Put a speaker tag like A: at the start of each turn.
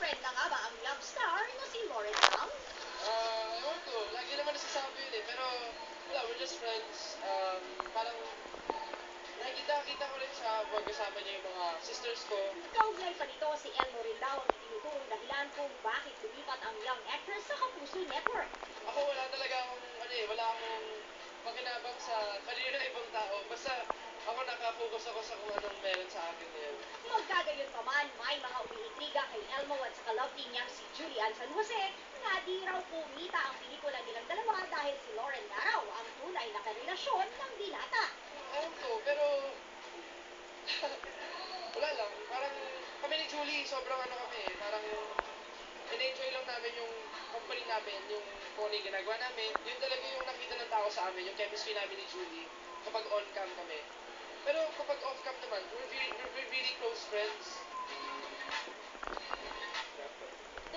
A: friend na nga ba ang love star na si Lauren Tam?
B: Ewan ko. Lagi naman nasasabi yun eh. Pero, wala, we're just friends. Parang, nakikita ko rin siya pag kasama niya yung mga sisters ko.
A: Kaugnay pa nito si Elmo rin daw ang itinuturong dahilan kung bakit lumipat ang young actress sa Kapuso Network.
B: Ako wala talaga akong, wala akong makinabang sa career ng ibang tao. Basta, ako nakafocus ako sa kung anong meron sa akin ngayon.
A: Magkagayon pa man, may mga umiintriga kay Elmo at sa ka-love team niyang si Julian San Jose na di raw kumita ang pelikula nilang dalawa dahil si Lauren na raw ang tunay na karelasyon ng binata.
B: Ewan ko, pero, wala lang. Parang, kami ni Julie, sobrang kami eh. Parang, in-enjoy lang namin yung company namin, yung kung ano yung ginagawa namin. Yun talaga yung nakita ng tao sa amin, yung chemistry namin ni Julie, kapag on-cam kami. Pero kapag off-cam naman, we're really close friends.